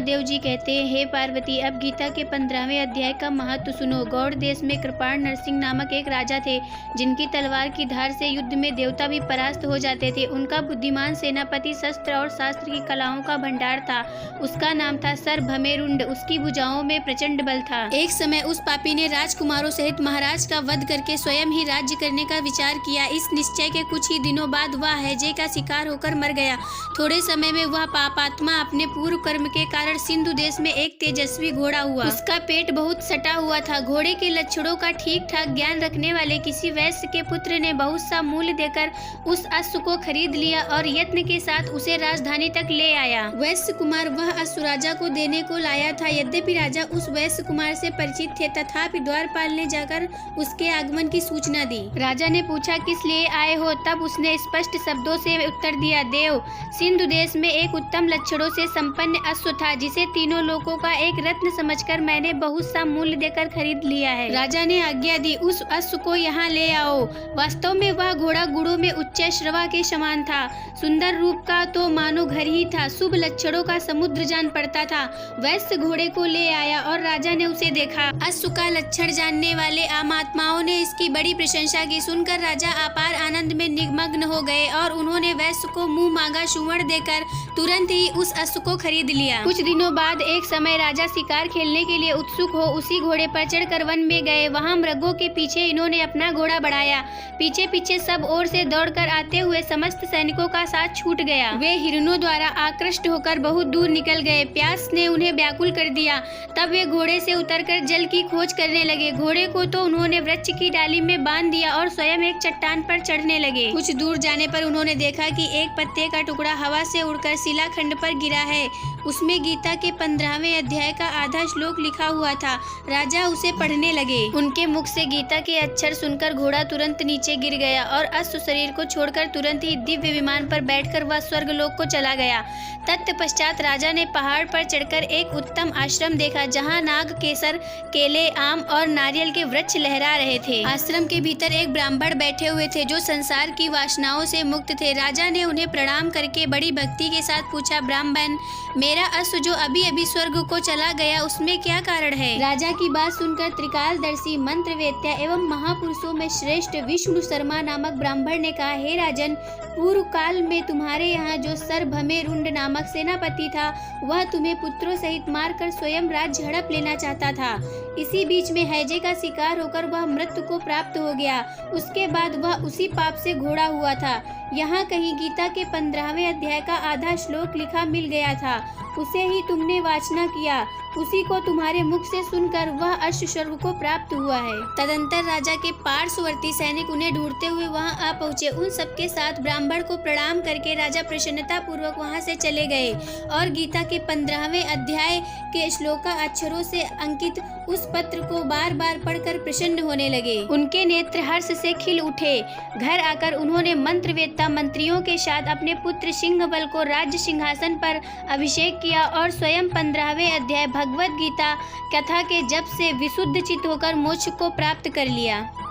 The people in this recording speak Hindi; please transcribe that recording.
महादेव जी कहते हैं, हे पार्वती, अब गीता के 15वें अध्याय का महत्व सुनो। गौड़ देश में कृपाण नरसिंह नामक एक राजा थे, जिनकी तलवार की धार से युद्ध में देवता भी परास्त हो जाते थे। उनका बुद्धिमान सेनापति शस्त्र और शास्त्र की कलाओं का भंडार था। उसका नाम था सर भमेरुंड। उसकी भुजाओं में प्रचंड बल था। एक समय उस पापी ने राजकुमारों सहित महाराज का वध करके स्वयं ही राज्य करने का विचार किया। इस निश्चय के कुछ ही दिनों बाद वह हैजे का शिकार होकर मर गया। थोड़े समय में वह पापात्मा अपने पूर्व कर्म के कारण सिंधु देश में एक तेजस्वी घोड़ा हुआ। उसका पेट बहुत सटा हुआ था। घोड़े के लक्षणों का ठीक ठाक ज्ञान रखने वाले किसी वैश्य के पुत्र ने बहुत सा मूल्य देकर उस अश्व को खरीद लिया और यत्न के साथ उसे राजधानी तक ले आया। वैश्य कुमार वह अश्व राजा को देने को लाया था। यद्यपि राजा उस वैश्य कुमार से परिचित थे, तथापि द्वारपाल ने जाकर उसके आगमन की सूचना दी। राजा ने पूछा, किस लिए आए हो? तब उसने स्पष्ट शब्दों से उत्तर दिया, देव, सिंधु देश में एक उत्तम लक्षणों से संपन्न अश्व था, जिसे तीनों लोकों का एक रत्न समझकर मैंने बहुत सा मूल्य देकर खरीद लिया है। राजा ने आज्ञा दी, उस अश्व को यहाँ ले आओ। वास्तव में वह घोड़ा गुणों में उच्च श्रवा के समान था। सुंदर रूप का तो मानो घर ही था। शुभ लक्षणों का समुद्र जान पड़ता था। वैश्य घोड़े को ले आया और राजा ने उसे देखा। अश्व का लक्षण जानने वाले आमात्माओं ने इसकी बड़ी प्रशंसा की। सुनकर राजा अपार आनंद में निमग्न हो गए और उन्होंने वैश्य को मुंह मांगा सुवर्ण देकर तुरंत ही उस अश्व को खरीद लिया। कुछ दिनों बाद एक समय राजा शिकार खेलने के लिए उत्सुक हो उसी घोड़े पर चढ़कर वन में गए। वहां मृगों के पीछे इन्होंने अपना घोड़ा बढ़ाया। पीछे पीछे सब ओर से दौड़कर आते हुए समस्त सैनिकों का साथ छूट गया। वे हिरणों द्वारा आकृष्ट होकर बहुत दूर निकल गए। प्यास ने उन्हें व्याकुल कर दिया। तब वे घोड़े से उतरकर जल की खोज करने लगे। घोड़े को तो उन्होंने वृक्ष की डाली में बांध दिया और स्वयं एक चट्टान पर चढ़ने लगे। कुछ दूर जाने पर उन्होंने देखा कि एक पत्ते का टुकड़ा हवा से उड़कर शिलाखंड पर गिरा है। उसमें गीता के 15वें अध्याय का आधा श्लोक लिखा हुआ था। राजा उसे पढ़ने लगे। उनके मुख से गीता के अक्षर सुनकर घोड़ा तुरंत नीचे गिर गया और अश्व शरीर को छोड़कर तुरंत ही दिव्य विमान पर बैठकर वह स्वर्गलोक को चला गया। तत्पश्चात राजा ने पहाड़ पर चढ़कर एक उत्तम आश्रम देखा, जहाँ नाग, केसर, केले, आम और नारियल के वृक्ष लहरा रहे थे। आश्रम के भीतर एक ब्राह्मण बैठे हुए थे, जो संसार की वासनाओं से मुक्त थे। राजा ने उन्हें प्रणाम करके बड़ी भक्ति के साथ पूछा, ब्राह्मण, मेरा अश्व जो अभी अभी स्वर्ग को चला गया, उसमें क्या कारण है? राजा की बात सुनकर त्रिकालदर्शी, मंत्रवेत्या एवं महापुरुषों में श्रेष्ठ विष्णु शर्मा नामक ब्राह्मण ने कहा, हे राजन, पूर्व काल में तुम्हारे यहाँ जो सर भमेरुंड नामक सेनापति था, वह तुम्हें पुत्रों सहित मारकर स्वयं राज्य हड़प लेना चाहता था। इसी बीच में हैजे का शिकार होकर वह मृत्यु को प्राप्त हो गया। उसके बाद वह उसी पाप से घोड़ा हुआ था। यहाँ कहीं गीता के 15वें अध्याय का आधा श्लोक लिखा मिल गया था। उसे ही तुमने वाचना किया। उसी को तुम्हारे मुख से सुनकर वह अश्व स्वर्ग को प्राप्त हुआ है। तदंतर राजा के पार्श्ववर्ती सैनिक उन्हें ढूंढते हुए वहां आ पहुंचे। उन सबके साथ ब्राह्मण को प्रणाम करके राजा प्रसन्नता पूर्वक वहां से चले गए और गीता के 15वें अध्याय के श्लोका अक्षरों से अंकित उस पत्र को बार बार पढ़कर प्रसन्न होने लगे। उनके नेत्र हर्ष से खिल उठे। घर आकर उन्होंने मंत्रवेत्ता मंत्रियों के साथ अपने पुत्र सिंहबल को राज्य सिंहासन पर अभिषेक किया और स्वयं 15वें अध्याय भगवद गीता कथा के जप से विशुद्ध चित्त होकर मोक्ष को प्राप्त कर लिया।